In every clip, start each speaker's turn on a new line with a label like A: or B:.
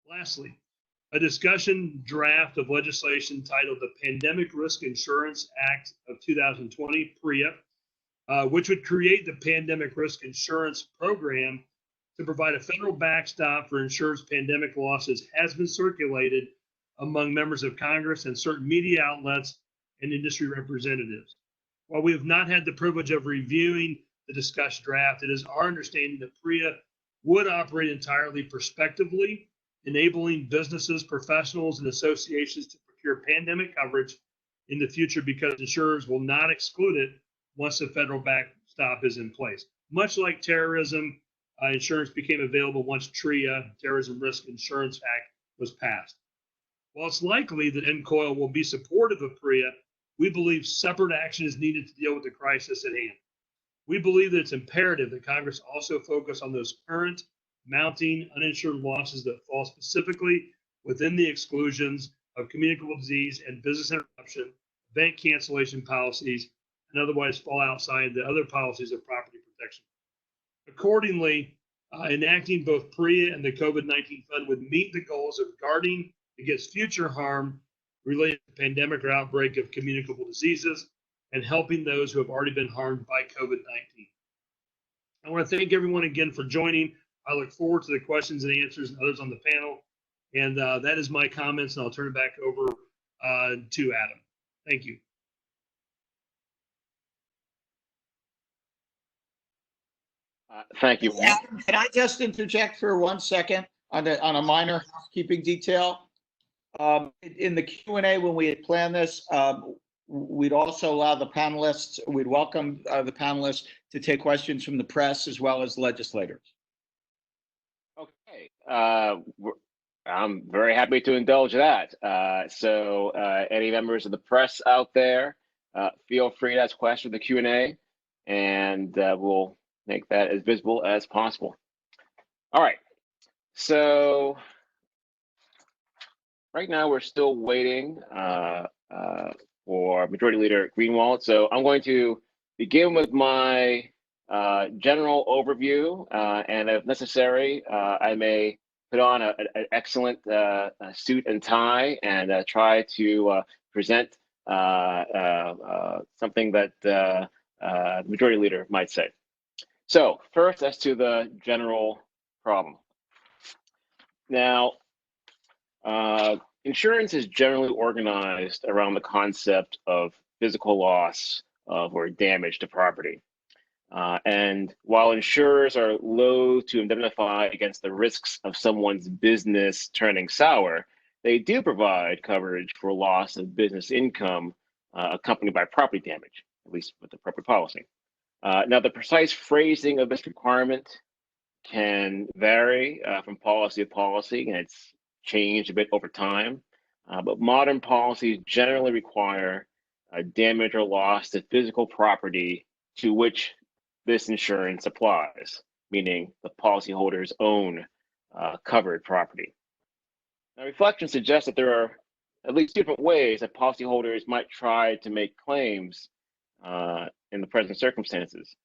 A: Lastly, a discussion draft of legislation titled the Pandemic Risk Insurance Act of 2020, PRIA, which would create the Pandemic Risk Insurance Program to provide a federal backstop for insurance pandemic losses, has been circulated among members of Congress and certain media outlets and industry representatives. While we have not had the privilege of reviewing the discussed draft, it is our understanding that PRIA would operate entirely prospectively, enabling businesses, professionals, and associations to procure pandemic coverage in the future because insurers will not exclude it once the federal backstop is in place. Much like terrorism insurance became available once TRIA, Terrorism Risk Insurance Act, was passed. While it's likely that NCOIL will be supportive of PRIA, we believe separate action is needed to deal with the crisis at hand. We believe that it's imperative that Congress also focus on those current mounting uninsured losses that fall specifically within the exclusions of communicable disease and business interruption, event cancellation policies, and otherwise fall outside the other policies of property protection. Accordingly, enacting both PRIA and the COVID-19 fund would meet the goals of guarding against future harm related to pandemic or outbreak of communicable diseases and helping those who have already been harmed by COVID-19. I want to thank everyone again for joining. I look forward to the questions and answers and others on the panel. And that is my comments, and I'll turn it back over to Adam. Thank you.
B: Thank you.
C: Adam, can I just interject for 1 second on a minor housekeeping detail? In the Q&A, when we had planned this, we'd also allow the panelists, we'd welcome the panelists to take questions from the press as well as legislators.
B: Okay, I'm very happy to indulge that. So any members of the press out there, feel free to ask questions in the Q&A, and we'll make that as visible as possible. All right, so right now we're still waiting for Majority Leader Greenwald. So I'm going to begin with my general overview, and if necessary, I may put on an excellent suit and tie and try to present something that the Majority Leader might say. So first, as to the general problem. Now, insurance is generally organized around the concept of physical loss of or damage to property. And while insurers are loath to indemnify against the risks of someone's business turning sour, they do provide coverage for loss of business income accompanied by property damage, at least with the appropriate policy. Now, the precise phrasing of this requirement can vary from policy to policy, and it's changed a bit over time. But modern policies generally require damage or loss to physical property to which this insurance applies, meaning the policyholder's own covered property. Now, reflection suggests that there are at least different ways that policyholders might try to make claims in the present circumstances.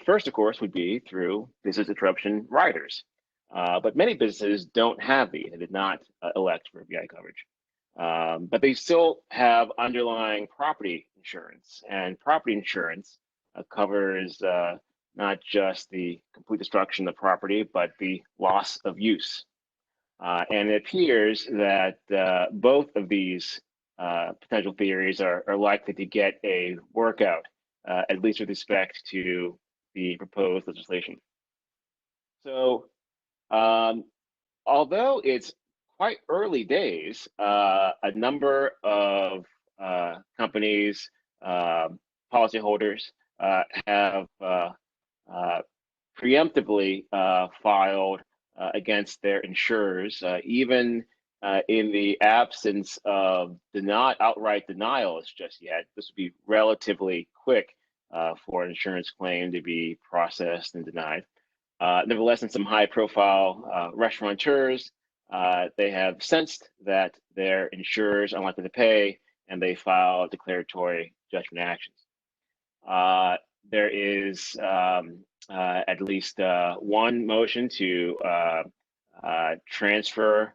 B: First, of course, would be through business interruption riders. But many businesses don't have these. They did not elect for BI coverage. But they still have underlying property insurance. And property insurance covers not just the complete destruction of the property, but the loss of use. And it appears that both of these potential theories are likely to get a workout, at least with respect to the proposed legislation. So, although it's quite early days, a number of companies, policyholders have preemptively filed against their insurers, even in the absence of outright denials just yet. This would be relatively quick for an insurance claim to be processed and denied. Nevertheless, in some high-profile restaurateurs, they have sensed that their insurers are unlikely to pay, and they file declaratory judgment actions. There is at least one motion to transfer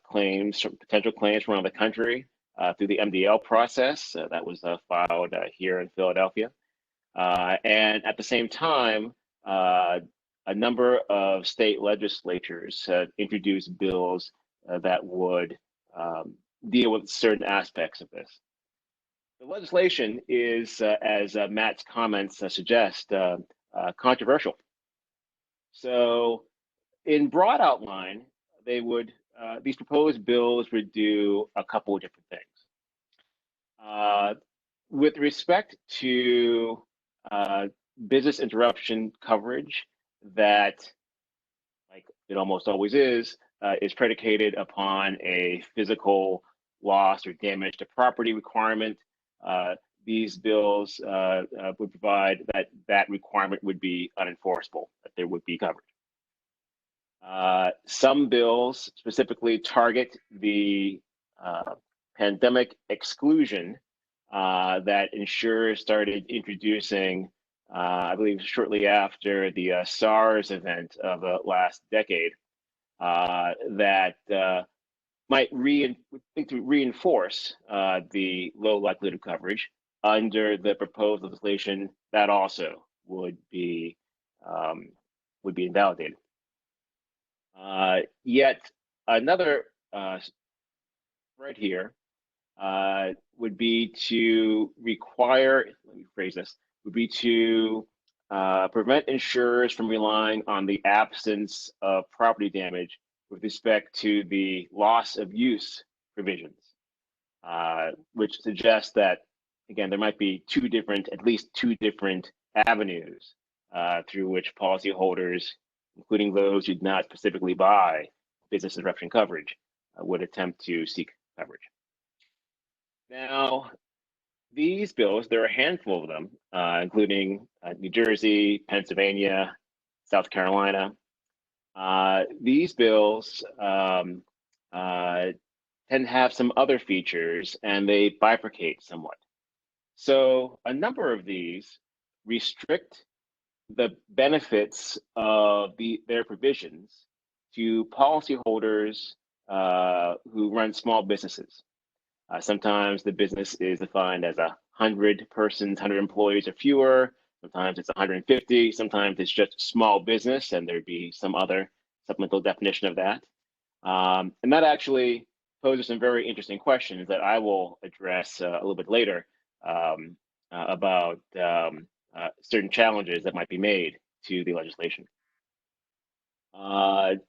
B: claims, potential claims from around the country through the MDL process that was filed here in Philadelphia. And at the same time, a number of state legislatures introduced bills that would deal with certain aspects of this. The legislation is, as Matt's comments suggest, controversial. So, in broad outline, they would these proposed bills would do a couple of different things. With respect to business interruption coverage, that, like it almost always is predicated upon a physical loss or damage to property requirement. These bills would provide that requirement would be unenforceable, that there would be coverage. Some bills specifically target the pandemic exclusion that insurers started introducing, I believe, shortly after the SARS event of the last decade, that might reinforce the low likelihood of coverage under the proposed legislation. That also would be invalidated. Yet another right here would be to require, let me phrase this, would be to prevent insurers from relying on the absence of property damage with respect to the loss of use provisions, which suggests that, again, there might be at least two different avenues through which policyholders, including those who did not specifically buy business interruption coverage, would attempt to seek coverage. Now, these bills, there are a handful of them, including New Jersey, Pennsylvania, South Carolina. These bills tend to have some other features, and they bifurcate somewhat. So a number of these restrict the benefits of their provisions to policyholders who run small businesses. Sometimes the business is defined as 100 persons, 100 employees or fewer. Sometimes it's 150. Sometimes it's just small business, and there'd be some other supplemental definition of that. And that actually poses some very interesting questions that I will address a little bit later about certain challenges that might be made to the legislation. At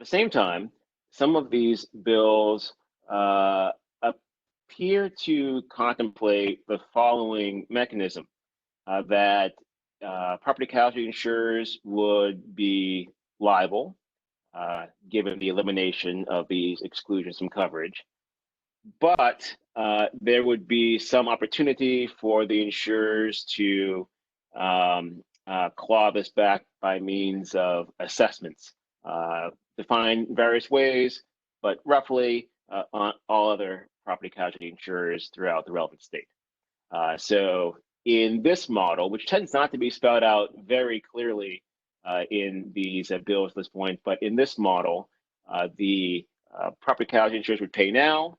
B: the same time, some of these bills appear to contemplate the following mechanism, that property casualty insurers would be liable given the elimination of these exclusions from coverage, but there would be some opportunity for the insurers to claw this back by means of assessments, defined in various ways, but roughly on all other property casualty insurers throughout the relevant state. So in this model, which tends not to be spelled out very clearly in these bills at this point, but in this model, the property casualty insurers would pay now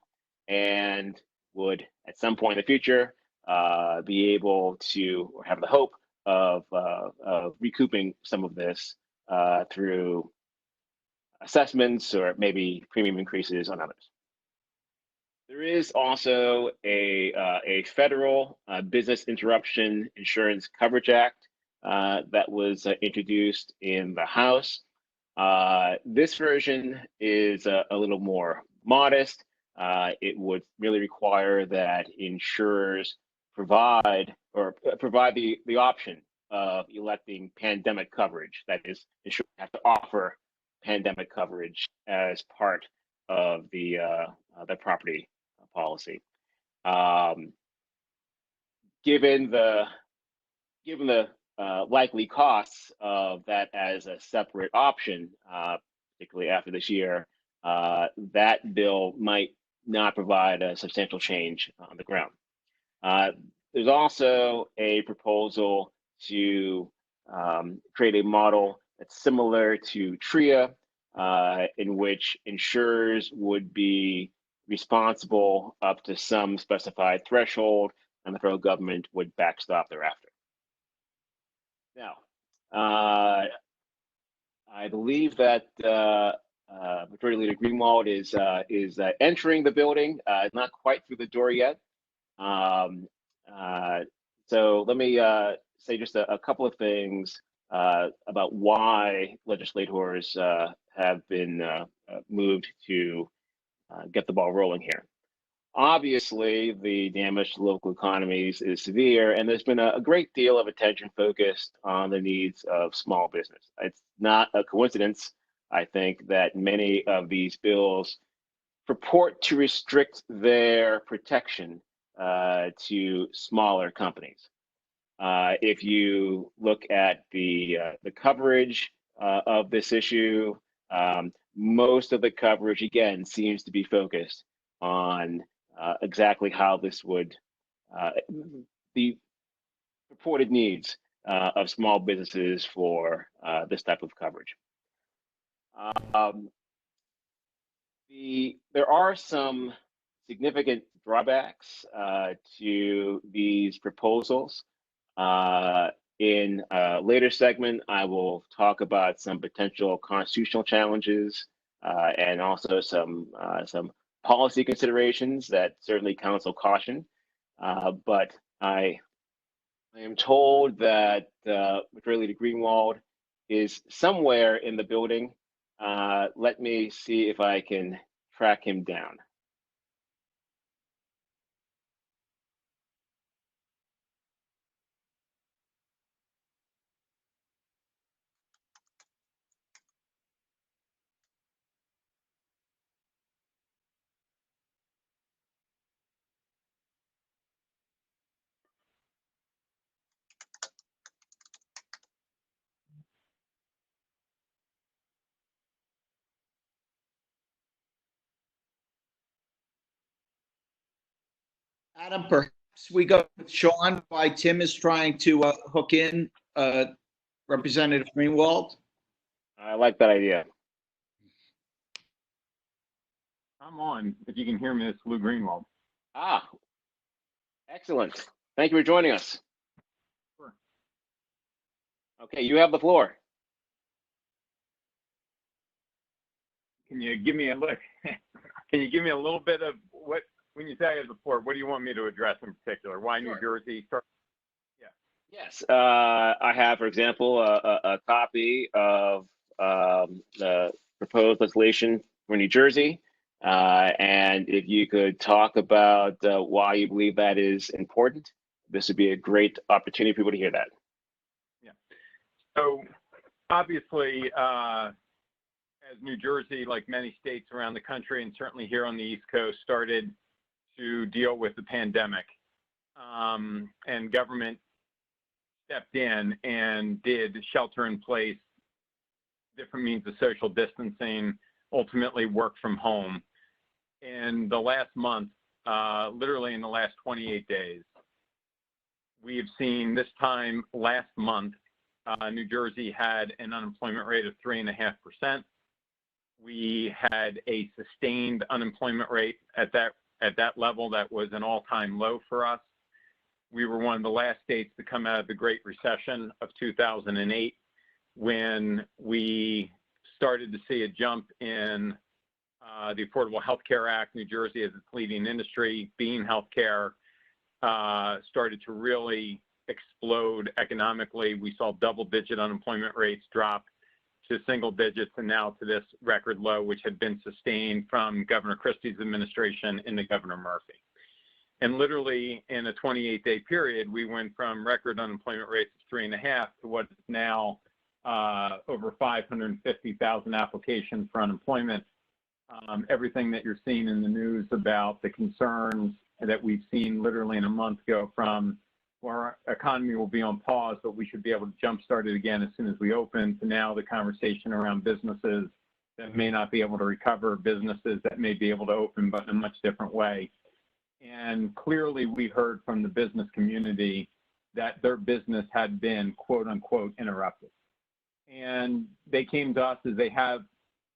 B: and would at some point in the future be able to, or have the hope of recouping some of this through assessments or maybe premium increases on others. There is also a federal Business Interruption Insurance Coverage Act that was introduced in the House. This version is a little more modest. It would really require that insurers provide the option of electing pandemic coverage. That is, insurers have to offer pandemic coverage as part of the property policy. Given the likely costs of that as a separate option, particularly after this year, that bill might not provide a substantial change on the ground. There's also a proposal to create a model that's similar to TRIA, in which insurers would be responsible up to some specified threshold, and the federal government would backstop thereafter. Now, I believe that Majority Leader Greenwald is entering the building, not quite through the door yet. So let me say just a couple of things about why legislators have been moved to get the ball rolling here. Obviously, the damage to local economies is severe, and there's been a great deal of attention focused on the needs of small business. It's not a coincidence, I think, that many of these bills purport to restrict their protection to smaller companies. If you look at the coverage of this issue, most of the coverage, again, seems to be focused on exactly how this would, the purported needs of small businesses for this type of coverage. There are some significant drawbacks to these proposals. In a later segment, I will talk about some potential constitutional challenges and also some policy considerations that certainly counsel caution. But I am told that Majority Leader Greenwald is somewhere in the building. Let me see if I can track him down.
C: Adam, perhaps we go with Sean while Tim is trying to hook in Representative Greenwald.
B: I like that idea.
D: I'm on. If you can hear me, it's Lou Greenwald.
B: Ah, excellent. Thank you for joining us.
D: Sure.
B: Okay, you have the floor.
D: Can you give me a look? Can you give me a little bit of what, when you say I have the floor, what do you want me to address in particular? Why New Jersey? Yeah.
B: Yes, I have, for example, a copy of the proposed legislation for New Jersey. And if you could talk about why you believe that is important, this would be a great opportunity for people to hear that.
D: Yeah. So obviously, as New Jersey, like many states around the country, and certainly here on the East Coast, started to deal with the pandemic, and government stepped in and did shelter in place, different means of social distancing, ultimately work from home. In the last month, literally in the last 28 days, we have seen this time last month, New Jersey had an unemployment rate of 3.5%. We had a sustained unemployment rate at that level that was an all-time low for us. We were one of the last states to come out of the Great Recession of 2008, when we started to see a jump in the Affordable Health Care Act. New Jersey, as its leading industry, Beam Healthcare, started to really explode economically. We saw double-digit unemployment rates drop to single digits, and now to this record low, which had been sustained from Governor Christie's administration into Governor Murphy. And literally in a 28-day period, we went from record unemployment rates of 3.5 to what is now over 550,000 applications for unemployment. Everything that you're seeing in the news about the concerns that we've seen literally in a month go from, our economy will be on pause, but we should be able to jumpstart it again as soon as we open, to now the conversation around businesses that may not be able to recover, businesses that may be able to open, but in a much different way. And clearly we heard from the business community that their business had been, quote unquote, interrupted. And they came to us, as they have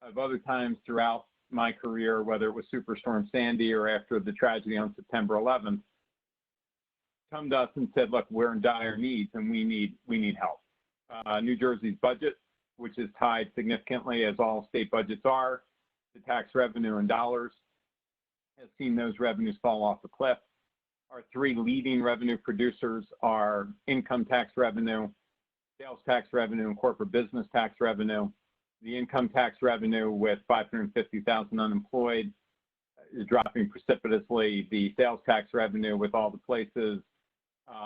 D: of other times throughout my career, whether it was Superstorm Sandy or after the tragedy on September 11th, come to us and said, look, we're in dire needs and we need help. New Jersey's budget, which is tied significantly, as all state budgets are, to tax revenue in dollars, has seen those revenues fall off a cliff. Our three leading revenue producers are income tax revenue, sales tax revenue, and corporate business tax revenue. The income tax revenue, with 550,000 unemployed, is dropping precipitously. The sales tax revenue, with all the places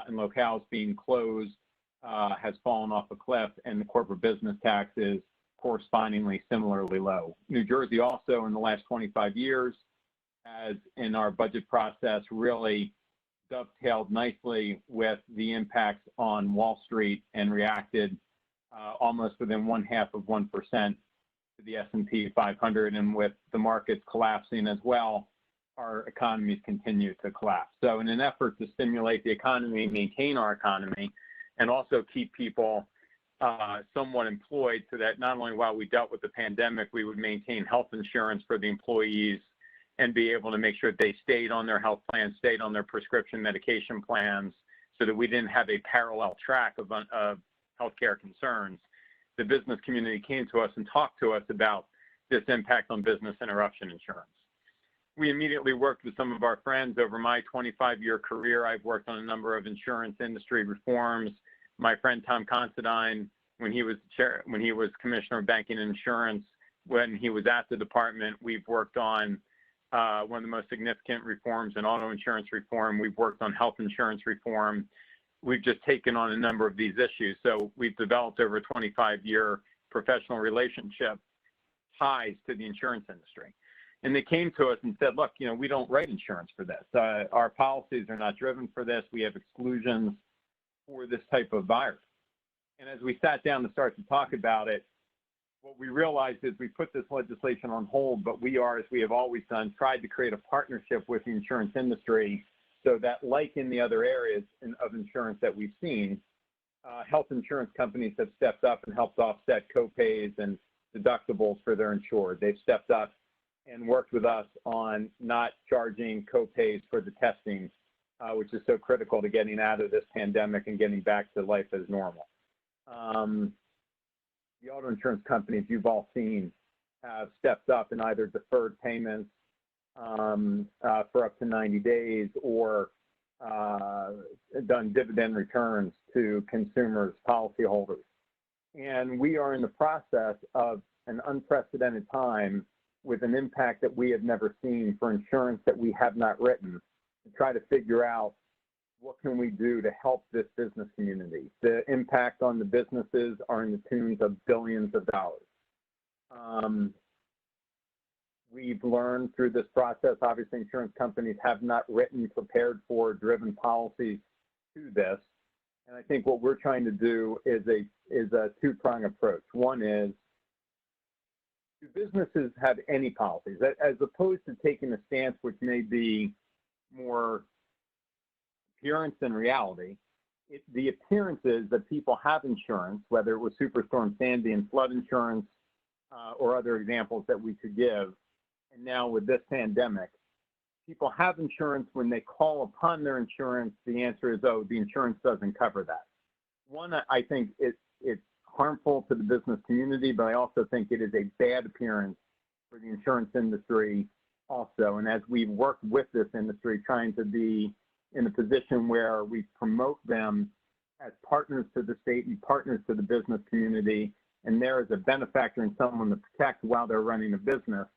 D: and locales being closed, has fallen off a cliff, and the corporate business tax is correspondingly similarly low. New Jersey also, in the last 25 years, has, in our budget process, really dovetailed nicely with the impacts on Wall Street and reacted almost within 0.5% to the S&P 500, and with the markets collapsing as well, our economies continue to collapse. So in an effort to stimulate the economy, maintain our economy, and also keep people somewhat employed, so that not only while we dealt with the pandemic, we would maintain health insurance for the employees and be able to make sure they stayed on their health plans, stayed on their prescription medication plans, so that we didn't have a parallel track of healthcare concerns. The business community came to us and talked to us about this impact on business interruption insurance. We immediately worked with some of our friends. Over my 25-year career, I've worked on a number of insurance industry reforms. My friend Tom Considine, when he was Commissioner of Banking and Insurance, when he was at the department, we've worked on one of the most significant reforms in auto insurance reform. We've worked on health insurance reform. We've just taken on a number of these issues. So we've developed over a 25-year professional relationship ties to the insurance industry. And they came to us and said, look, we don't write insurance for this. Our policies are not driven for this. We have exclusions for this type of virus. And as we sat down to start to talk about it, what we realized is we put this legislation on hold, but we are, as we have always done, tried to create a partnership with the insurance industry, so that, like in the other areas of insurance that we've seen, health insurance companies have stepped up and helped offset copays and deductibles for their insured. They've stepped up and worked with us on not charging copays for the testing, which is so critical to getting out of this pandemic and getting back to life as normal. The auto insurance companies you've all seen have stepped up and either deferred payments for up to 90 days or done dividend returns to consumers, policyholders. And we are in the process of an unprecedented time with an impact that we have never seen for insurance that we have not written, to try to figure out what can we do to help this business community. The impact on the businesses are in the tunes of billions of dollars. We've learned through this process, obviously insurance companies have not written, prepared for, driven policies to this. And I think what we're trying to do is a two-pronged approach. One is, do businesses have any policies? As opposed to taking a stance which may be more appearance than reality, the appearance is that people have insurance, whether it was Superstorm Sandy and flood insurance or other examples that we could give. And now with this pandemic, people have insurance. When they call upon their insurance, the answer is, oh, the insurance doesn't cover that. One, I think it's harmful to the business community, but I also think it is a bad appearance for the insurance industry also. And as we've worked with this industry, trying to be in a position where we promote them as partners to the state and partners to the business community, and there is a benefactor and someone to protect while they're running a business,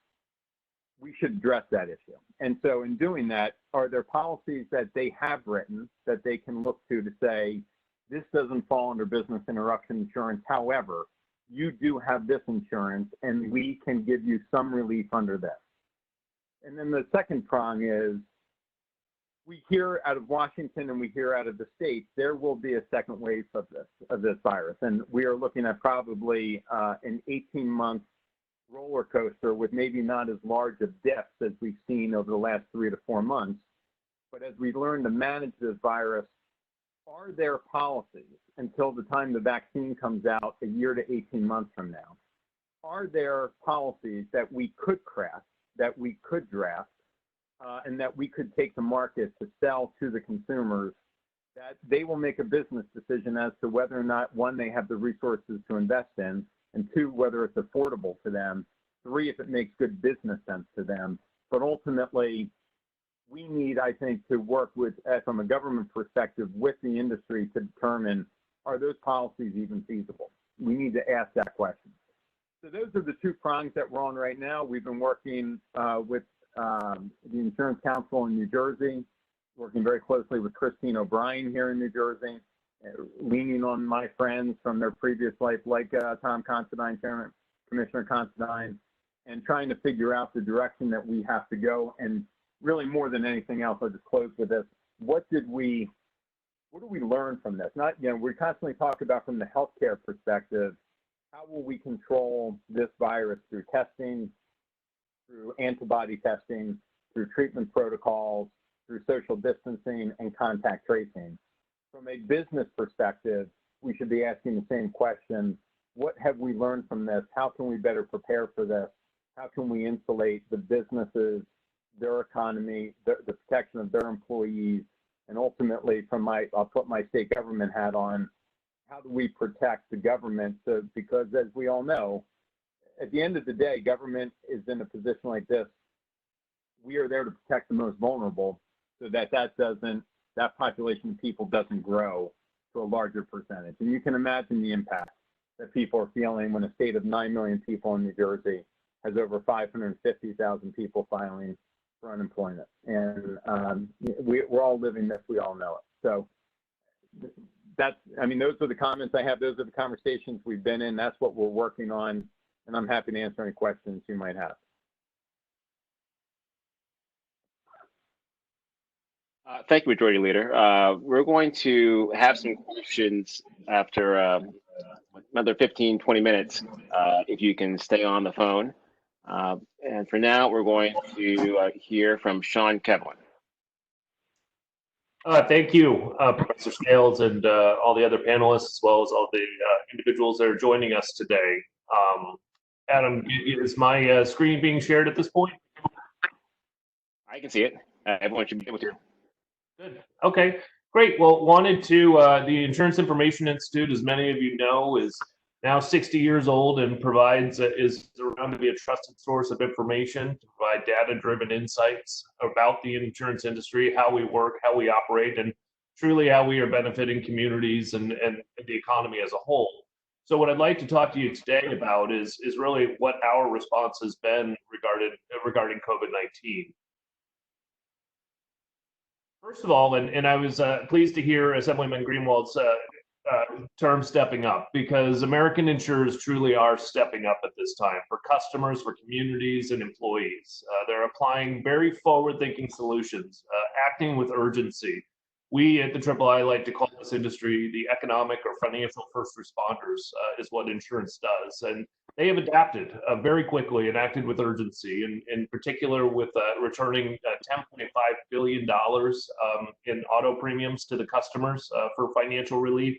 D: we should address that issue. And so in doing that, are there policies that they have written that they can look to say, this doesn't fall under business interruption insurance, however, you do have this insurance and we can give you some relief under this. And then the second prong is, we hear out of Washington and we hear out of the states, there will be a second wave of this virus. And we are looking at probably an 18-month roller coaster with maybe not as large of deaths as we've seen over the last 3 to 4 months. But as we learn to manage this virus, are there policies until the time the vaccine comes out a year to 18 months from now? are there policies that we could craft, that we could draft, and that we could take to market to sell to the consumers, that they will make a business decision as to whether or not, one, they have the resources to invest in, and two, whether it's affordable to them, three, if it makes good business sense to them. But ultimately, we need, I think, to work with, from a government perspective, with the industry to determine, are those policies even feasible? We need to ask that question. So those are the two prongs that we're on right now. We've been working with the Insurance Council in New Jersey, working very closely with Christine O'Brien here in New Jersey, leaning on my friends from their previous life, like Tom Considine, Commissioner Considine, and trying to figure out the direction that we have to go. And really, more than anything else, I'll just close with this. What do we learn from this? We constantly talk about from the healthcare perspective, how will we control this virus through testing, through antibody testing, through treatment protocols, through social distancing and contact tracing. From a business perspective, we should be asking the same question. What have we learned from this? How can we better prepare for this? How can we insulate the businesses, their economy, the protection of their employees, and ultimately, I'll put my state government hat on, how do we protect the government? Because as we all know, at the end of the day, government is in a position like this. We are there to protect the most vulnerable, so that population of people doesn't grow to a larger percentage. And you can imagine the impact that people are feeling when a state of 9 million people in New Jersey has over 550,000 people filing for unemployment. And we're all living this, we all know it. So those are the comments I have. Those are the conversations we've been in. That's what we're working on. And I'm happy to answer any questions you might have.
B: Thank you, Majority Leader. We're going to have some questions after another 15, 20 minutes, if you can stay on the phone. And for now, we're going to hear from Sean Kevlin.
E: Thank you, Professor Scales, and all the other panelists, as well as all the individuals that are joining us today. Adam, is my screen being shared at this point?
B: I can see it. Everyone should be able to.
E: Good. Okay, great. Well, the Insurance Information Institute, as many of you know, is now 60 years old and is around to be a trusted source of information to provide data-driven insights about the insurance industry, how we work, how we operate, and truly how we are benefiting communities and the economy as a whole. So what I'd like to talk to you today about is really what our response has been regarding COVID-19. First of all, and I was pleased to hear Assemblyman Greenwald's term stepping up, because American insurers truly are stepping up at this time for customers, for communities, and employees. They're applying very forward-thinking solutions, acting with urgency. We at the III like to call this industry the economic or financial first responders, is what insurance does. And they have adapted very quickly and acted with urgency, in particular with returning $10.5 billion in auto premiums to the customers for financial relief.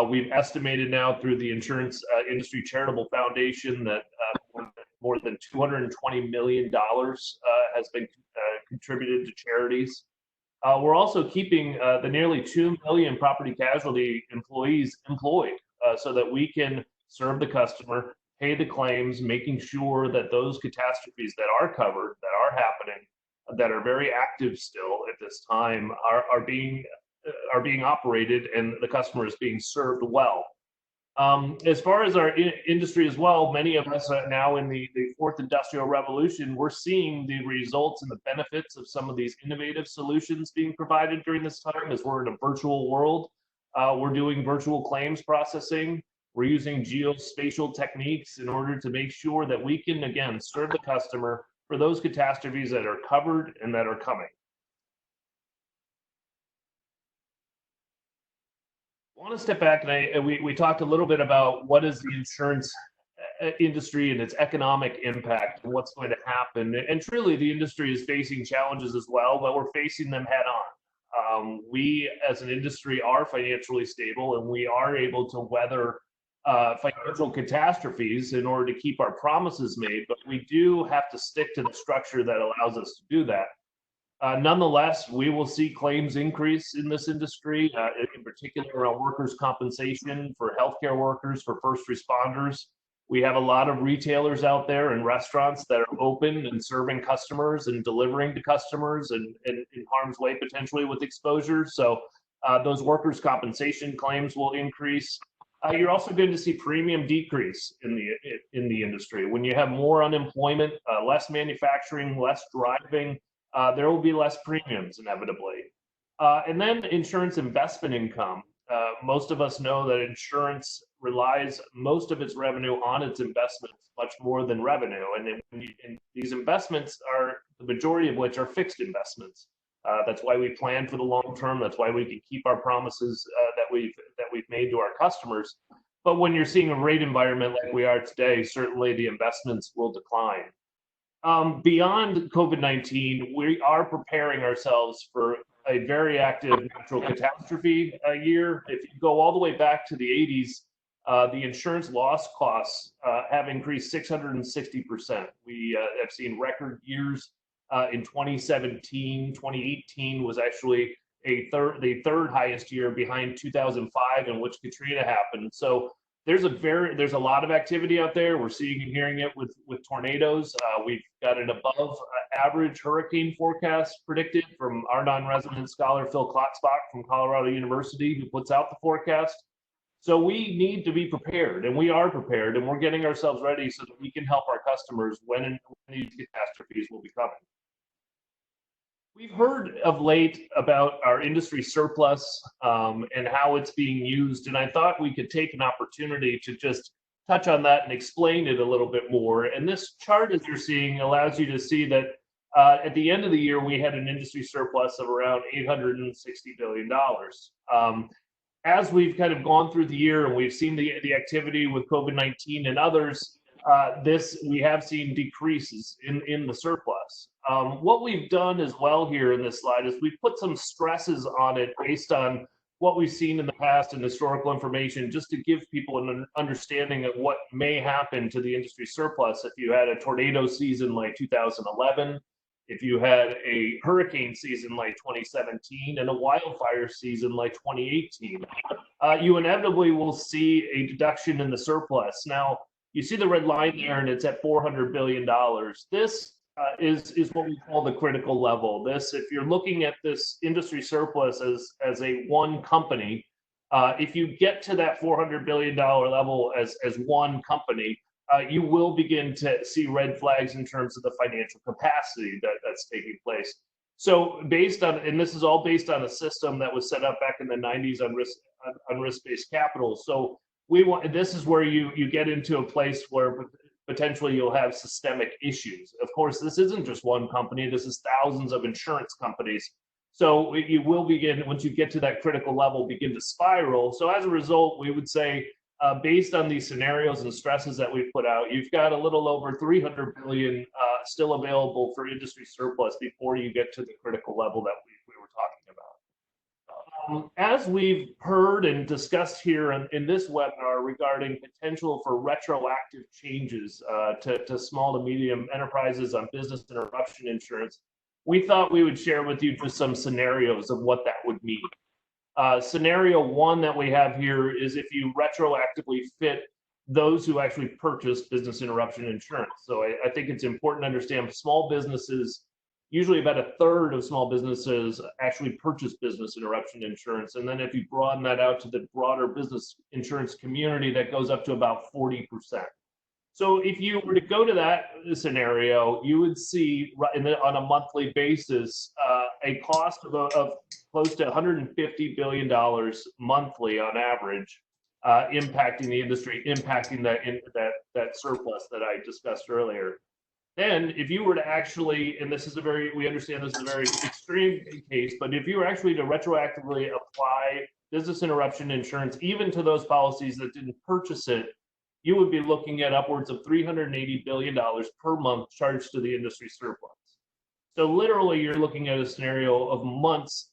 E: We've estimated now through the Insurance Industry Charitable Foundation that more than $220 million has been contributed to charities. We're also keeping the nearly 2 million property casualty employees employed so that we can serve the customer, pay the claims, making sure that those catastrophes that are covered, that are happening, that are very active still at this time are being operated and the customer is being served well. As far as our industry as well, many of us are now in the fourth industrial revolution. We're seeing the results and the benefits of some of these innovative solutions being provided during this time, as we're in a virtual world. We're doing virtual claims processing. We're using geospatial techniques in order to make sure that we can, again, serve the customer for those catastrophes that are covered and that are coming. I want to step back, and we talked a little bit about what is the insurance industry and its economic impact and what's going to happen. And truly, the industry is facing challenges as well, but we're facing them head on. We, as an industry, are financially stable, and we are able to weather financial catastrophes in order to keep our promises made, but we do have to stick to the structure that allows us to do that. Nonetheless, we will see claims increase in this industry, in particular around workers' compensation for healthcare workers, for first responders. We have a lot of retailers out there and restaurants that are open and serving customers and delivering to customers and in harm's way potentially with exposure. So those workers' compensation claims will increase. You're also going to see premium decrease in the industry. When you have more unemployment, less manufacturing, less driving, there will be less premiums inevitably. And then insurance investment income. Most of us know that insurance relies most of its revenue on its investments, much more than revenue. And these investments are, the majority of which are fixed investments. That's why we plan for the long term. That's why we can keep our promises that we've made to our customers. But when you're seeing a rate environment like we are today, certainly the investments will decline. Beyond COVID-19, we are preparing ourselves for a very active natural catastrophe year. If you go all the way back to the 80s, the insurance loss costs have increased 660%. We have seen record years in 2017. 2018 was actually the third highest year behind 2005, in which Katrina happened. So there's a lot of activity out there. We're seeing and hearing it with tornadoes. We've got an above average hurricane forecast predicted from our non-resident scholar Phil Klotzbach from Colorado University, who puts out the forecast. So we need to be prepared, and we are prepared, and we're getting ourselves ready so that we can help our customers when these catastrophes will be coming. We've heard of late about our industry surplus and how it's being used, and I thought we could take an opportunity to just touch on that and explain it a little bit more. And this chart, as you're seeing, allows you to see that at the end of the year, we had an industry surplus of around $860 billion. As we've kind of gone through the year and we've seen the activity with COVID-19 and others, we have seen decreases in the surplus. What we've done as well here in this slide is we've put some stresses on it based on what we've seen in the past and historical information, just to give people an understanding of what may happen to the industry surplus if you had a tornado season like 2011, if you had a hurricane season like 2017, and a wildfire season like 2018. You inevitably will see a deduction in the surplus. Now, you see the red line there, and it's at $400 billion. This is what we call the critical level. If you're looking at this industry surplus as a one company, if you get to that $400 billion level as one company, you will begin to see red flags in terms of the financial capacity that's taking place. So and this is all based on a system that was set up back in the 90s on risk-based capital. So this is where you get into a place where potentially you'll have systemic issues. Of course, this isn't just one company. This is thousands of insurance companies. So you will begin, once you get to that critical level, begin to spiral. So as a result, we would say, based on these scenarios and stresses that we've put out, you've got a little over $300 billion still available for industry surplus before you get to the critical level that we were talking about. As we've heard and discussed here in this webinar regarding potential for retroactive changes to small to medium enterprises on business interruption insurance, we thought we would share with you just some scenarios of what that would mean. Scenario one that we have here is if you retroactively fit those who actually purchase business interruption insurance. So I think it's important to understand small businesses, usually about a third of small businesses actually purchase business interruption insurance. And then if you broaden that out to the broader business insurance community, that goes up to about 40%. So if you were to go to that scenario, you would see on a monthly basis a cost of close to $150 billion monthly on average, impacting the industry, impacting that surplus that I discussed earlier. Then if you were to actually, and we understand this is a very extreme case, but if you were actually to retroactively apply business interruption insurance, even to those policies that didn't purchase it, you would be looking at upwards of $380 billion per month charged to the industry surplus. So literally, you're looking at a scenario of months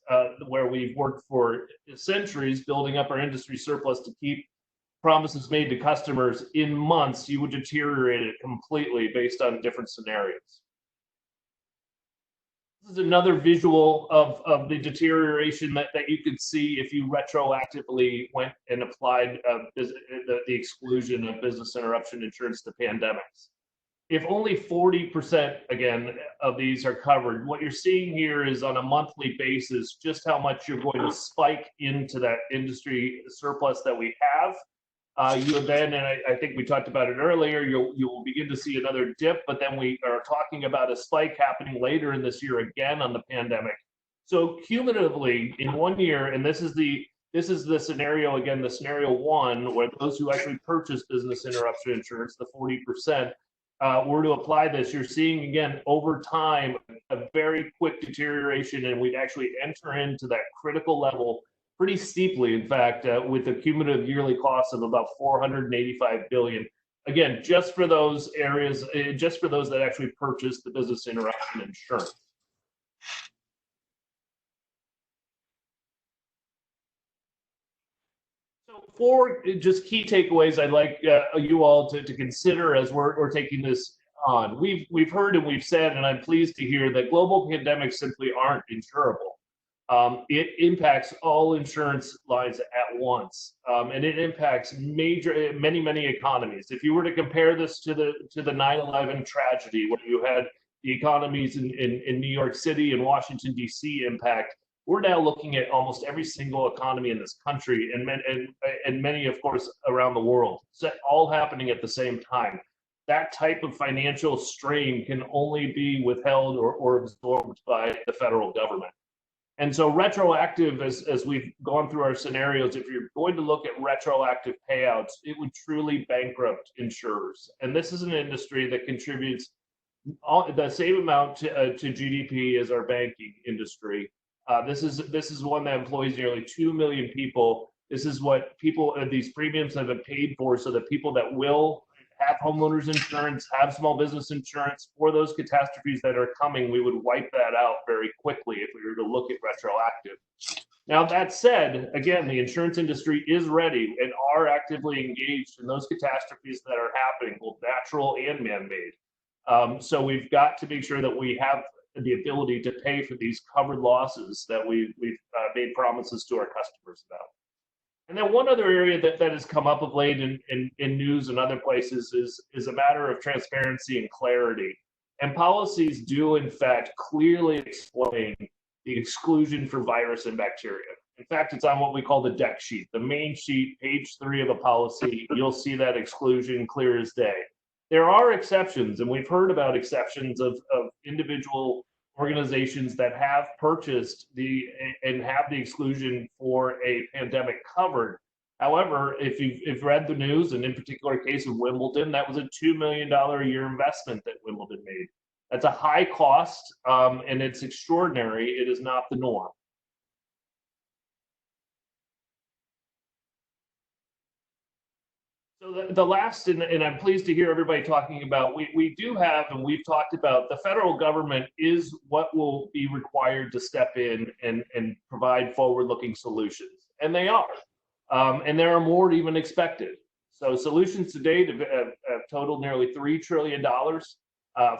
E: where we've worked for centuries building up our industry surplus to keep promises made to customers in months, you would deteriorate it completely based on different scenarios. This is another visual of the deterioration that you could see if you retroactively went and applied the exclusion of business interruption insurance to pandemics. If only 40%, again, of these are covered, what you're seeing here is on a monthly basis just how much you're going to spike into that industry surplus that we have. You then, and I think we talked about it earlier, you will begin to see another dip, but then we are talking about a spike happening later in this year again on the pandemic. So cumulatively in 1 year, and this is the scenario, again, the scenario one, where those who actually purchase business interruption insurance, the 40%, were to apply this, you're seeing again over time a very quick deterioration, and we'd actually enter into that critical level pretty steeply, in fact, with a cumulative yearly cost of about $485 billion. Again, just for those areas, just for those that actually purchase the business interruption insurance. So 4 just key takeaways I'd like you all to consider as we're taking this on. We've heard and we've said, and I'm pleased to hear that global pandemics simply aren't insurable. It impacts all insurance lines at once, and it impacts many economies. If you were to compare this to the 9/11 tragedy, where you had the economies in New York City and Washington D.C. impact, we're now looking at almost every single economy in this country, and many, of course, around the world, so all happening at the same time. That type of financial strain can only be withheld or absorbed by the federal government. And so retroactive, as we've gone through our scenarios, if you're going to look at retroactive payouts, it would truly bankrupt insurers. And this is an industry that contributes the same amount to GDP as our banking industry. This is one that employs nearly 2 million people. This is what these premiums have been paid for, so that people that will have homeowners insurance, have small business insurance for those catastrophes that are coming, we would wipe that out very quickly if we were to look at retroactive. Now, that said, again, the insurance industry is ready and are actively engaged in those catastrophes that are happening, both natural and man-made. So we've got to make sure that we have the ability to pay for these covered losses that we've made promises to our customers about. And then one other area that has come up of late in news and other places is a matter of transparency and clarity. And policies do, in fact, clearly explain the exclusion for virus and bacteria. In fact, it's on what we call the deck sheet, the main sheet, page 3 of a policy. You'll see that exclusion clear as day. There are exceptions, and we've heard about exceptions of individual organizations that have purchased and have the exclusion for a pandemic covered. However, if you've read the news, and in particular case of Wimbledon, that was a $2 million a year investment that Wimbledon made. That's a high cost, and it's extraordinary. It is not the norm. So the last, and I'm pleased to hear everybody talking about, we do have, and we've talked about, the federal government is what will be required to step in and provide forward-looking solutions. And they are. And there are more even expected. So solutions to date have totaled nearly $3 trillion,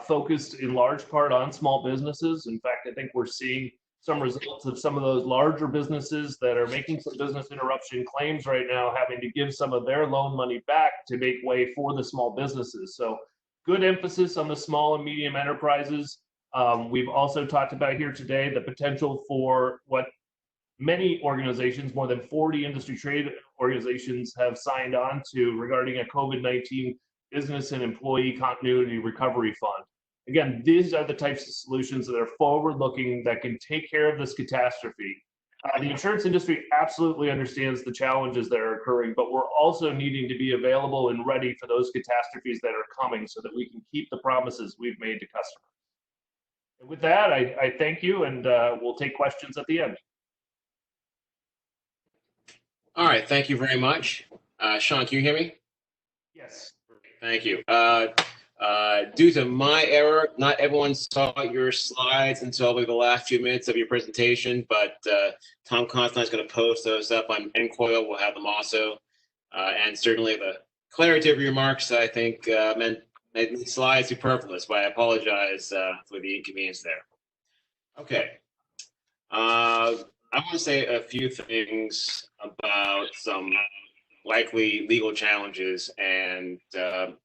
E: focused in large part on small businesses. In fact, I think we're seeing some results of some of those larger businesses that are making some business interruption claims right now, having to give some of their loan money back to make way for the small businesses. So good emphasis on the small and medium enterprises. We've also talked about here today the potential for what many organizations, more than 40 industry trade organizations, have signed on to regarding a COVID-19 business and employee continuity recovery fund. Again, these are the types of solutions that are forward-looking, that can take care of this catastrophe. The insurance industry absolutely understands the challenges that are occurring, but we're also needing to be available and ready for those catastrophes that are coming, so that we can keep the promises we've made to customers. And with that, I thank you, and we'll take questions at the end.
F: All right, thank you very much. Sean, can you hear me?
E: Yes.
F: Thank you. Due to my error, not everyone saw your slides until the last few minutes of your presentation, but Tom Constantine is going to post those up on NCoil. We'll have them also. And certainly the clarity of your remarks, I think, made the slides superfluous, but I apologize for the inconvenience there. Okay. I want to say a few things about some likely legal challenges, and right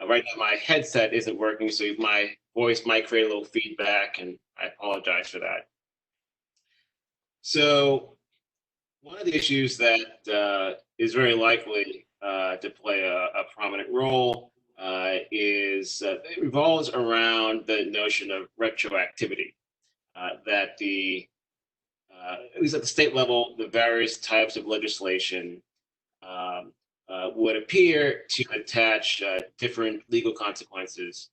F: now my headset isn't working, so my voice might create a little feedback, and I apologize for that. So one of the issues that is very likely to play a prominent role it revolves around the notion of retroactivity, that at least at the state level, the various types of legislation would appear to attach different legal consequences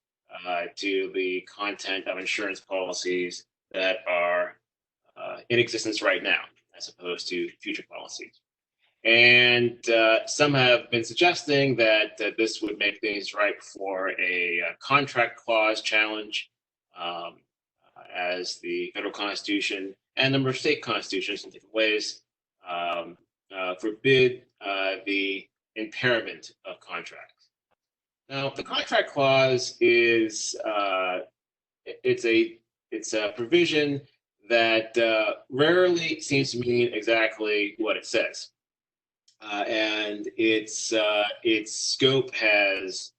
F: to the content of insurance policies that are in existence right now, as opposed to future policies. And some have been suggesting that this would make things ripe for a contract clause challenge, as the federal constitution and a number of state constitutions in different ways forbid the impairment of contracts. Now, the contract clause is it's a provision that rarely seems to mean exactly what it says, and its scope has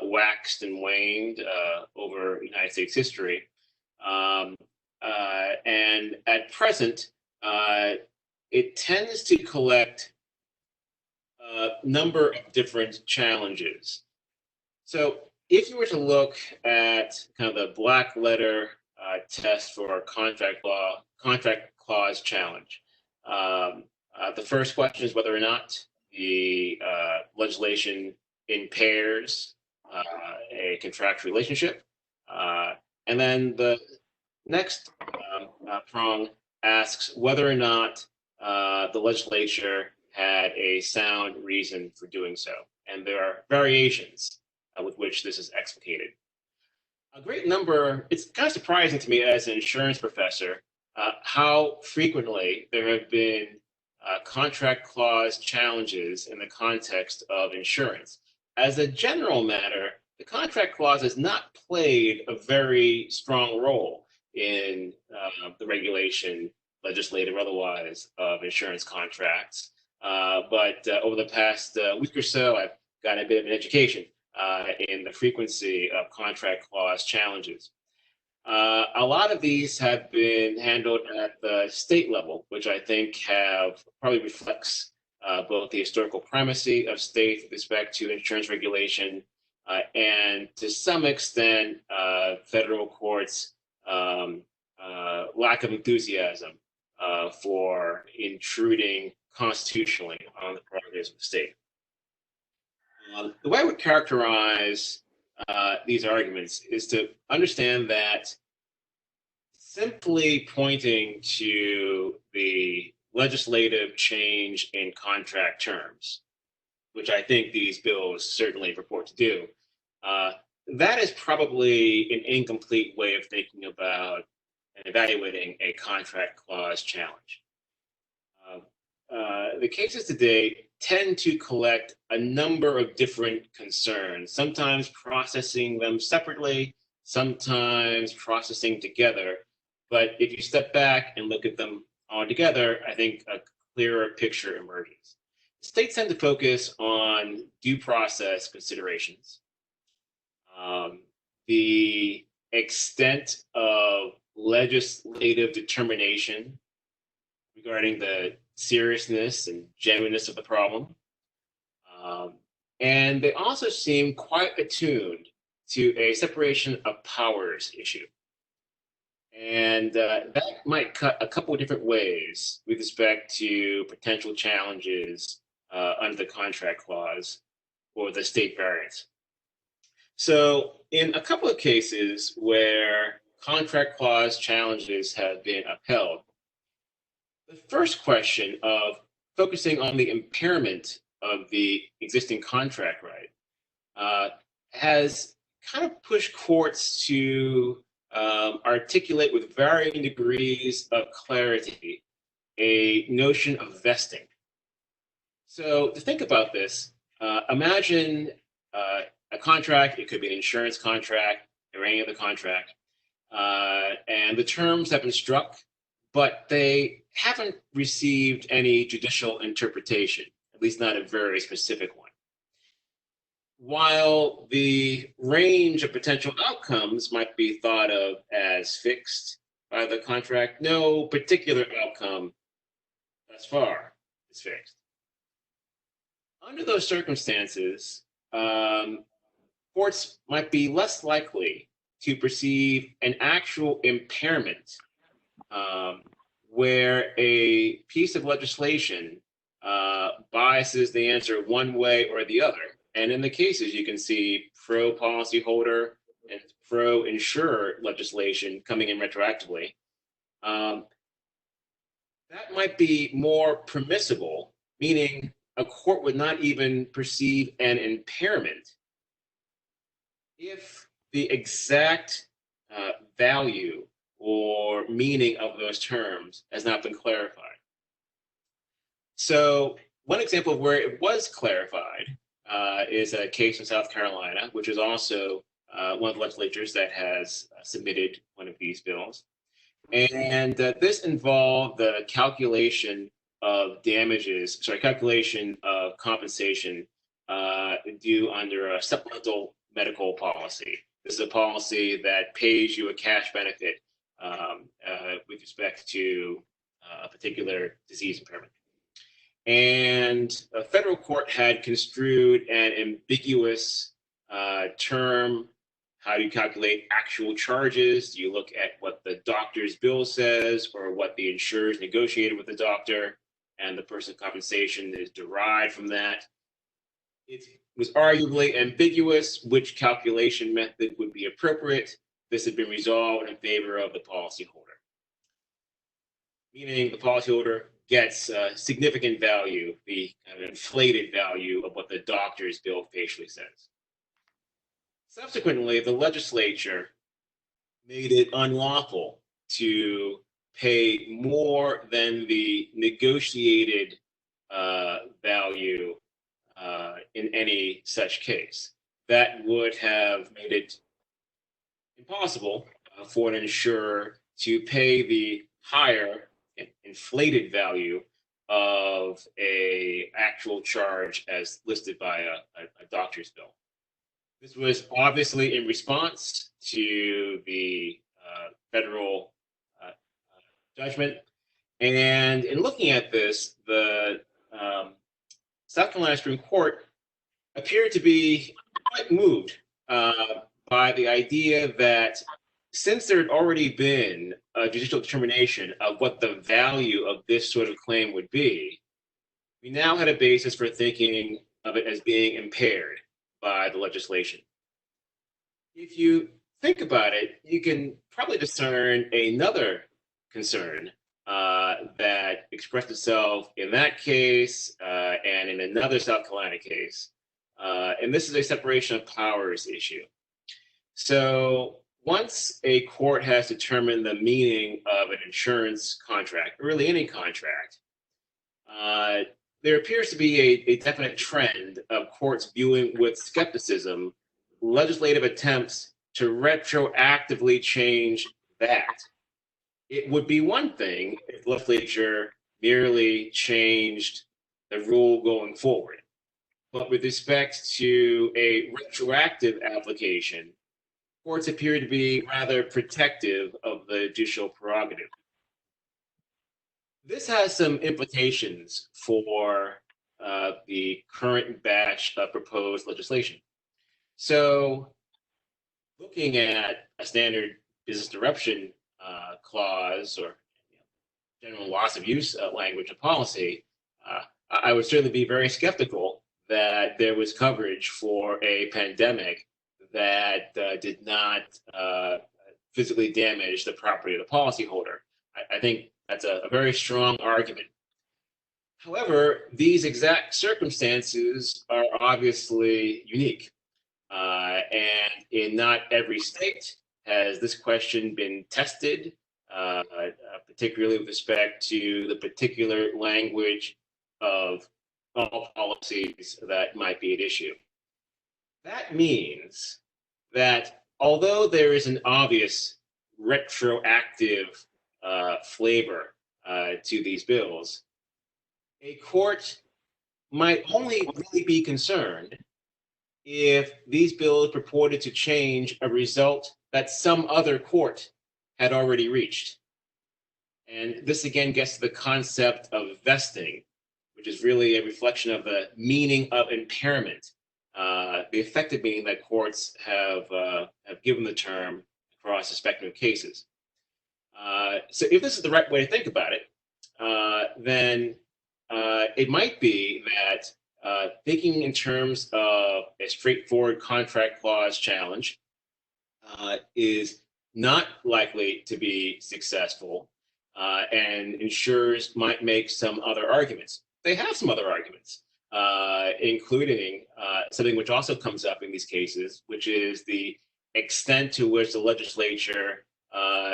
F: waxed and waned over United States history, and at present, it tends to collect a number of different challenges. So if you were to look at kind of the black letter test for a contract clause challenge, the first question is whether or not the legislation impairs a contractual relationship. And then the next prong asks whether or not the legislature had a sound reason for doing so. And there are variations with which this is explicated. A great number, it's kind of surprising to me as an insurance professor how frequently there have been contract clause challenges in the context of insurance. As a general matter, the contract clause has not played a very strong role in the regulation, legislative or otherwise, of insurance contracts. But over the past week or so, I've gotten a bit of an education in the frequency of contract clause challenges. A lot of these have been handled at the state level, which I think probably reflects both the historical primacy of states with respect to insurance regulation and to some extent federal courts' lack of enthusiasm for intruding constitutionally on the prerogatives of the state. The way I would characterize these arguments is to understand that simply pointing to the legislative change in contract terms, which I think these bills certainly purport to do, that is probably an incomplete way of thinking about and evaluating a contract clause challenge. The cases today tend to collect a number of different concerns, sometimes processing them separately, sometimes processing together. But if you step back and look at them all together, I think a clearer picture emerges. States tend to focus on due process considerations, the extent of legislative determination regarding the seriousness and genuineness of the problem. And they also seem quite attuned to a separation of powers issue. And that might cut a couple of different ways with respect to potential challenges under the contract clause or the state variance. So in a couple of cases where contract clause challenges have been upheld, the first question of focusing on the impairment of the existing contract right has kind of pushed courts to articulate with varying degrees of clarity a notion of vesting. So to think about this, imagine a contract. It could be an insurance contract or any other contract, and the terms have been struck, but they haven't received any judicial interpretation, at least not a very specific one. While the range of potential outcomes might be thought of as fixed by the contract, no particular outcome thus far is fixed. Under those circumstances, courts might be less likely to perceive an actual impairment where a piece of legislation biases the answer one way or the other. And in the cases, you can see pro-policyholder and pro-insurer legislation coming in retroactively. That might be more permissible, meaning a court would not even perceive an impairment if the exact value or meaning of those terms has not been clarified. So one example of where it was clarified is a case in South Carolina, which is also one of the legislatures that has submitted one of these bills. And this involved the calculation of calculation of compensation due under a supplemental medical policy. This is a policy that pays you a cash benefit with respect to a particular disease impairment. And a federal court had construed an ambiguous term. How do you calculate actual charges? Do you look at what the doctor's bill says or what the insurers negotiated with the doctor, and the person's compensation is derived from that? It was arguably ambiguous which calculation method would be appropriate. This had been resolved in favor of the policyholder, meaning the policyholder gets significant value, the kind of inflated value of what the doctor's bill facially says. Subsequently, the legislature made it unlawful to pay more than the negotiated value in any such case. That would have made it impossible for an insurer to pay the higher inflated value of a actual charge as listed by a doctor's bill. This was obviously in response to the federal judgment. And in looking at this, the South Carolina Supreme Court appeared to be quite moved by the idea that since there had already been a judicial determination of what the value of this sort of claim would be, we now had a basis for thinking of it as being impaired by the legislation. If you think about it, you can probably discern another concern that expressed itself in that case and in another South Carolina case. And this is a separation of powers issue. So once a court has determined the meaning of an insurance contract, or really any contract, there appears to be a definite trend of courts viewing with skepticism legislative attempts to retroactively change that. It would be one thing if the legislature merely changed the rule going forward. But with respect to a retroactive application, courts appear to be rather protective of the judicial prerogative. This has some implications for the current batch of proposed legislation. So looking at a standard business interruption clause or general loss of use language of policy, I would certainly be very skeptical that there was coverage for a pandemic that did not physically damage the property of the policyholder. I think that's a very strong argument. However, these exact circumstances are obviously unique. And in not every state has this question been tested, particularly with respect to the particular language of all policies that might be at issue. That means that although there is an obvious retroactive flavor to these bills, a court might only really be concerned if these bills purported to change a result that some other court had already reached. And this again gets to the concept of vesting, which is really a reflection of the meaning of impairment, the effective meaning that courts have given the term across the spectrum of cases. So if this is the right way to think about it, then it might be that thinking in terms of a straightforward contract clause challenge is not likely to be successful, and insurers might make some other arguments. They have some other arguments, including something which also comes up in these cases, which is the extent to which the legislature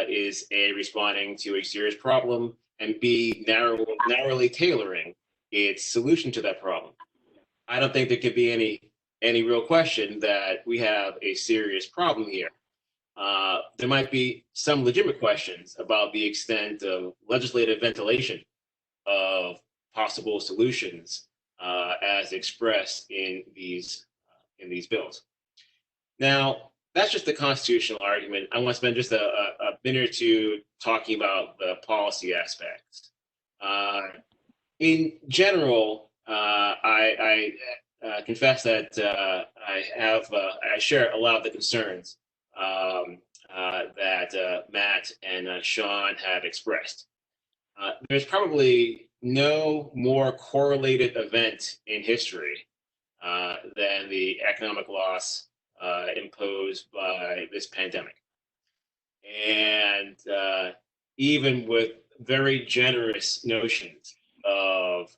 F: is A, responding to a serious problem, and B, narrowly tailoring its solution to that problem. I don't think there could be any real question that we have a serious problem here. There might be some legitimate questions about the extent of legislative ventilation of possible solutions as expressed in these bills. Now, that's just the constitutional argument. I want to spend just a minute or two talking about the policy aspects. In general, I confess that I share a lot of the concerns that Matt and Sean have expressed. There's probably no more correlated event in history than the economic loss imposed by this pandemic. And even with very generous notions of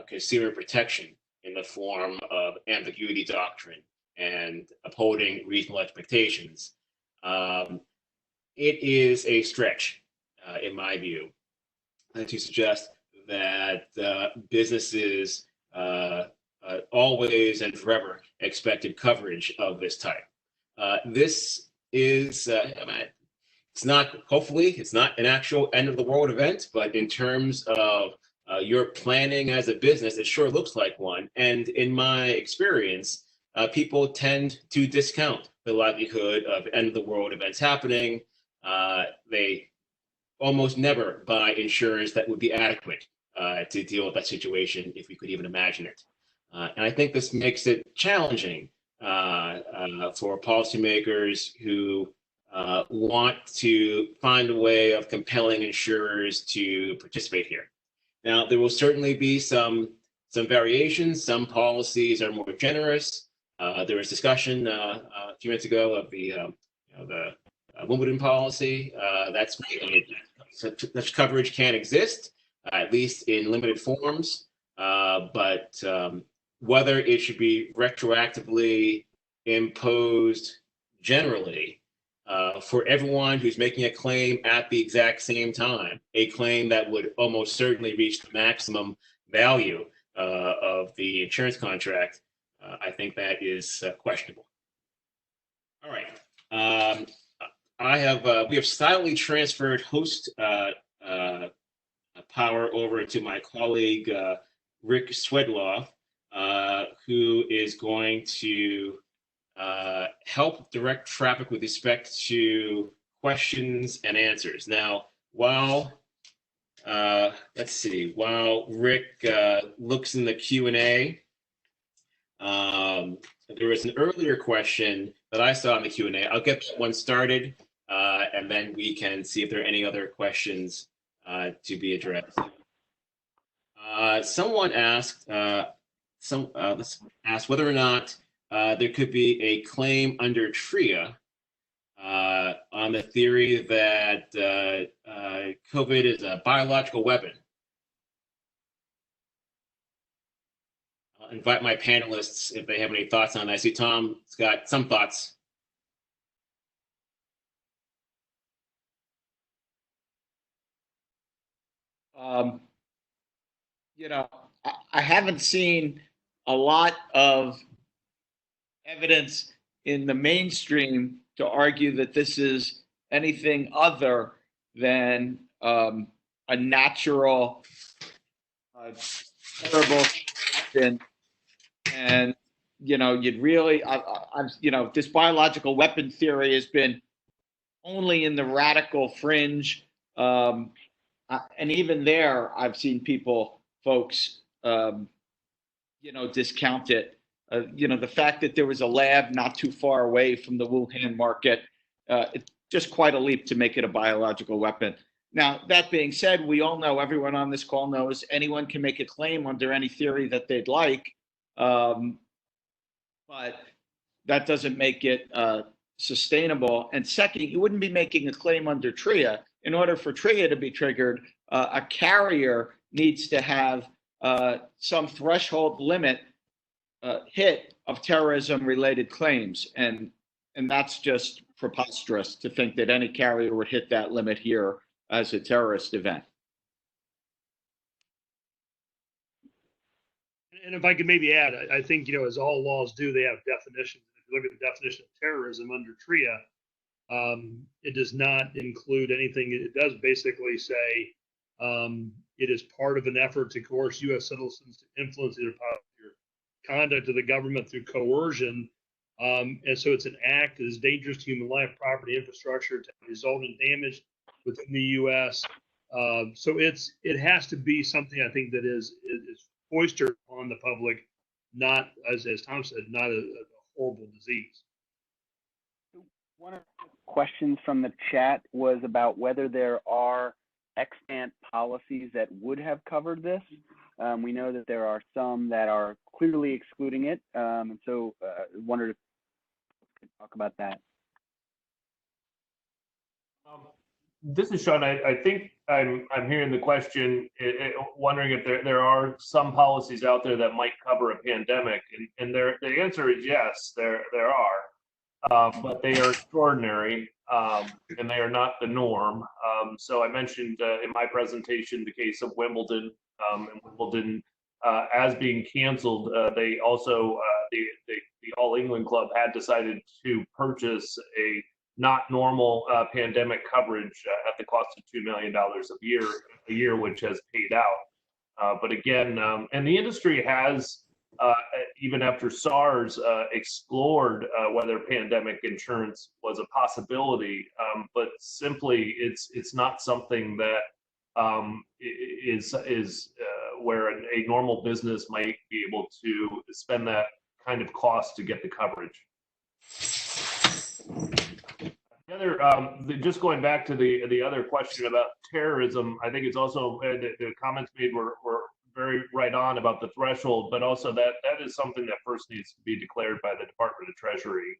F: consumer protection in the form of ambiguity doctrine and upholding reasonable expectations, it is a stretch, in my view, to suggest that businesses always and forever expected coverage of this type. This is, it's not, hopefully, it's not an actual end of the world event, but in terms of your planning as a business, it sure looks like one. And in my experience, people tend to discount the likelihood of end of the world events happening. They almost never buy insurance that would be adequate to deal with that situation if we could even imagine it. And I think this makes it challenging for policymakers who want to find a way of compelling insurers to participate here. Now, there will certainly be some variations. Some policies are more generous. There was discussion a few minutes ago of the Wimbledon policy. That's such coverage can exist, at least in limited forms. But whether it should be retroactively imposed generally for everyone who's making a claim at the exact same time, a claim that would almost certainly reach the maximum value of the insurance contract, I think that is questionable. All right. We have silently transferred host power over to my colleague, Rick Swedloff, who is going to help direct traffic with respect to questions and answers. Now, while Rick looks in the Q&A, there was an earlier question that I saw in the Q&A. I'll get one started, and then we can see if there are any other questions to be addressed. Someone asked, asked whether or not there could be a claim under TRIA on the theory that COVID is a biological weapon. I'll invite my panelists if they have any thoughts on that. I see Tom's got some thoughts.
C: I haven't seen a lot of evidence in the mainstream to argue that this is anything other than a natural, terrible situation. And you'd really, this biological weapon theory has been only in the radical fringe, and even there, I've seen folks, discount it. The fact that there was a lab not too far away from the Wuhan market, it's just quite a leap to make it a biological weapon. Now, that being said, we all know, everyone on this call knows, anyone can make a claim under any theory that they'd like, but that doesn't make it sustainable. And second, you wouldn't be making a claim under TRIA. In order for TRIA to be triggered, a carrier needs to have some threshold limit hit of terrorism-related claims, and that's just preposterous to think that any carrier would hit that limit here as a terrorist event.
A: And if I could maybe add, I think, as all laws do, they have definitions. If you look at the definition of terrorism under TRIA, it does not include anything. It does basically say it is part of an effort to coerce U.S. citizens to influence either conduct of the government through coercion. And so it's an act that is dangerous to human life, property, infrastructure, to result in damage within the U.S. So it has to be something, I think, that is foisted on the public, not, as Tom said, not a horrible disease.
G: One of the questions from the chat was about whether there are extant policies that would have covered this. We know that there are some that are clearly excluding it, and so wondered if you could talk about that.
E: This is Sean. I think I'm hearing the question, wondering if there are some policies out there that might cover a pandemic, and the answer is yes, there are, but they are extraordinary, and they are not the norm. So I mentioned in my presentation the case of Wimbledon, and Wimbledon as being canceled. They also the All England Club had decided to purchase a not normal pandemic coverage at the cost of $2 million a year, which has paid out. But again, and the industry has, even after SARS, explored whether pandemic insurance was a possibility, but simply it's not something that is where a normal business might be able to spend that kind of cost to get the coverage. The other, just going back to the other question about terrorism, I think it's also the comments made were very right on about the threshold, but also that is something that first needs to be declared by the Department of Treasury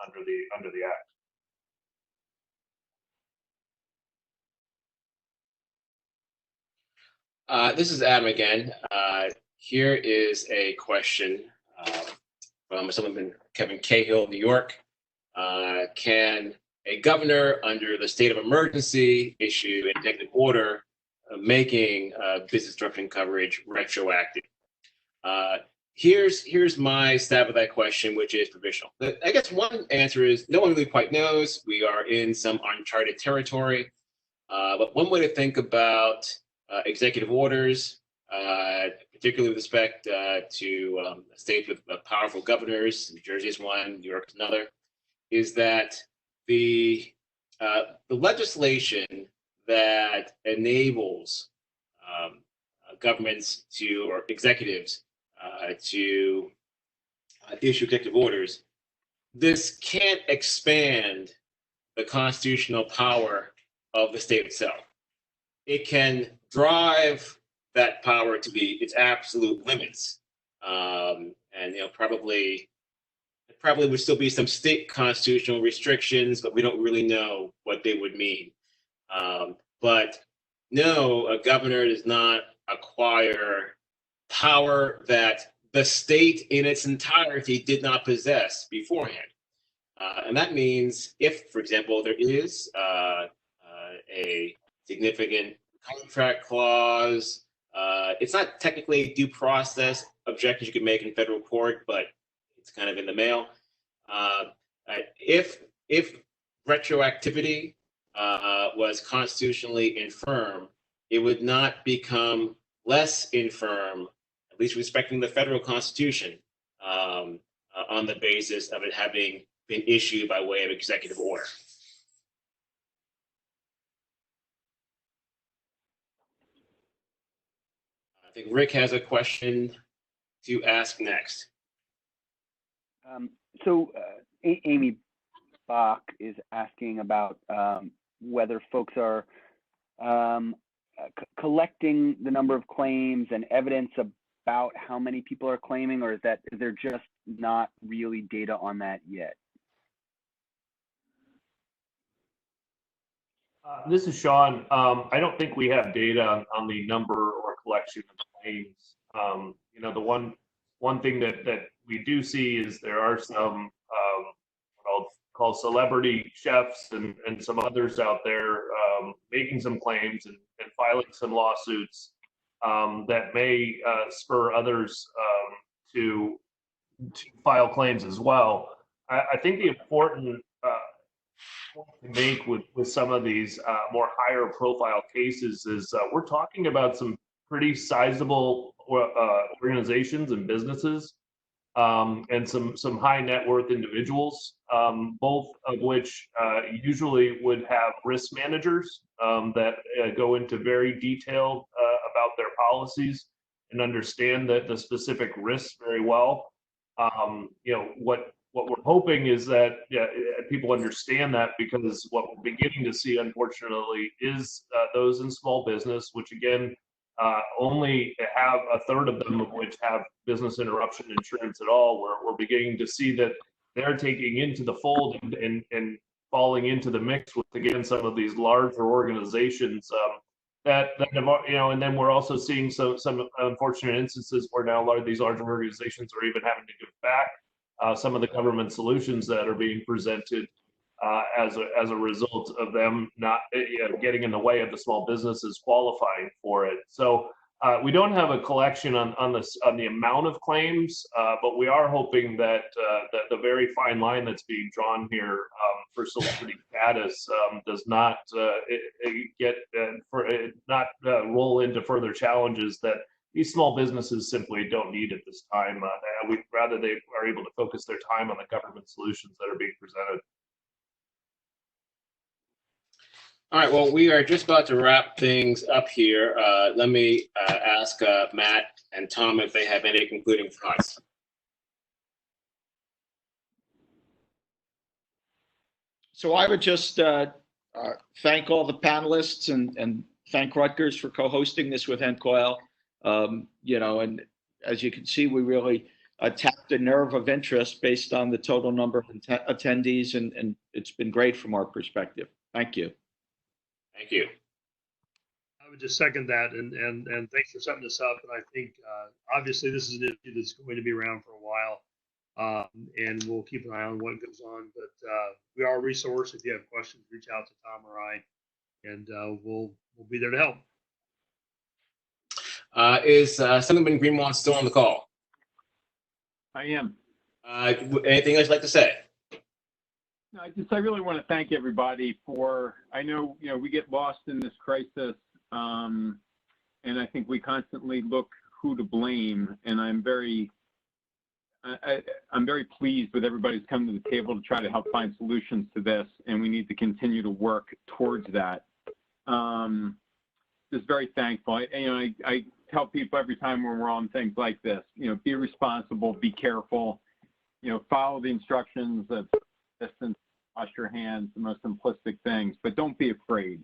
E: under the act.
F: This is Adam again. Here is a question from someone, Kevin Cahill, New York. Can a governor under the state of emergency issue an executive order making business interruption coverage retroactive? Here's my stab at that question, which is provisional. I guess one answer is no one really quite knows. We are in some uncharted territory. But one way to think about executive orders, particularly with respect to states with powerful governors, New Jersey is one, New York is another, is that the legislation that enables governments or executives to issue executive orders, this can't expand the constitutional power of the state itself. It can drive that power to be its absolute limits, and probably would still be some state constitutional restrictions, but we don't really know what they would mean. But no, a governor does not acquire power that the state in its entirety did not possess beforehand. And that means if, for example, there is a significant contract clause It's not technically due process objections you could make in federal court, but it's kind of in the mail. If retroactivity was constitutionally infirm, it would not become less infirm, at least respecting the federal Constitution, on the basis of it having been issued by way of executive order. I think Rick has a question to ask next.
G: Amy Bach is asking about whether folks are collecting the number of claims and evidence about how many people are claiming, or is there just not really data on that yet?
E: This is Sean. I don't think we have data on the number or collection of claims. The one thing that we do see is there are some what I'll call celebrity chefs and some others out there making some claims and filing some lawsuits that may spur others to file claims as well. I think the important to make with some of these more higher profile cases is we're talking about some pretty sizable organizations and businesses and some high net worth individuals, both of which usually would have risk managers that go into very detailed about their policies and understand the specific risks very well. What we're hoping is that people understand that, because what we're beginning to see, unfortunately, is those in small business, which again, only have a third of them of which have business interruption insurance at all. We're beginning to see that they're taking into the fold and falling into the mix with, again, some of these larger organizations that have, and then we're also seeing some unfortunate instances where now these larger organizations are even having to give back some of the government solutions that are being presented as a result of them not getting in the way of the small businesses qualifying for it. So we don't have a collection on the amount of claims, but we are hoping that the very fine line that's being drawn here for celebrity status does not roll into further challenges that these small businesses simply don't need at this time. We'd rather they are able to focus their time on the government solutions that are being presented.
F: All right, well, we are just about to wrap things up here. Let me ask Matt and Tom if they have any concluding thoughts.
C: So I would just thank all the panelists and thank Rutgers for co-hosting this with NCOIL. And as you can see, we really tapped a nerve of interest based on the total number of attendees, and it's been great from our perspective. Thank you.
F: Thank you.
A: I would just second that, and thanks for setting this up. And I think obviously this is an issue that's going to be around for a while, and we'll keep an eye on what goes on. But we are a resource. If you have questions, reach out to Tom or I, and we'll be there to help.
F: Is Assemblyman Greenwald still on the call?
D: I am.
F: Anything else you'd like to say?
D: No, I really want to thank everybody for, I know, we get lost in this crisis, and I think we constantly look who to blame, and I'm very pleased with everybody who's come to the table to try to help find solutions to this, and we need to continue to work towards that. Just very thankful. I tell people every time when we're on things like this, be responsible, be careful, follow the instructions of distance, wash your hands, the most simplistic things, but don't be afraid.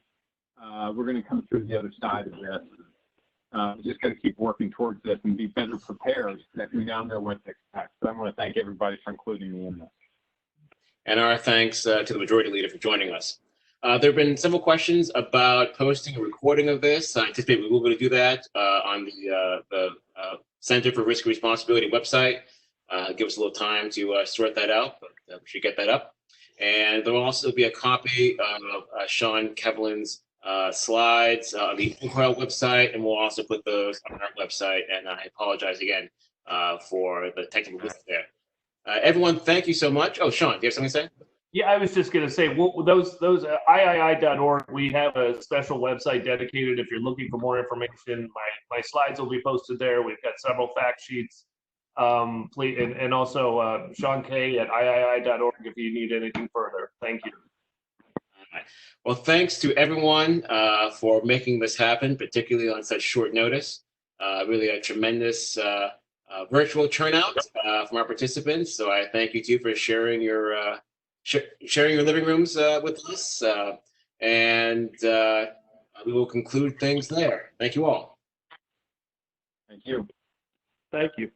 D: We're going to come through the other side of this. Just got to keep working towards this and be better prepared that we now know what to expect. So I want to thank everybody for including me in this.
F: And our thanks to the Majority Leader for joining us. There have been several questions about posting a recording of this. I anticipate we will be able to do that on the Center for Risk and Responsibility website. Give us a little time to sort that out, but we should get that up. And there will also be a copy of Sean Kevlin's slides on the Inquire website, and we'll also put those on our website. And I apologize again for the technical glitch there. Everyone, thank you so much. Oh, Sean, do you have something to say?
E: Yeah, I was just going to say, well, those III.org, we have a special website dedicated. If you're looking for more information, my slides will be posted there. We've got several fact sheets. Please, and also Sean K at III.org if you need anything further. Thank you.
F: All right. Well, thanks to everyone for making this happen, particularly on such short notice. Really a tremendous virtual turnout from our participants. So I thank you too for sharing your living rooms with us. And we will conclude things there. Thank you all.
D: Thank you.
E: Thank you.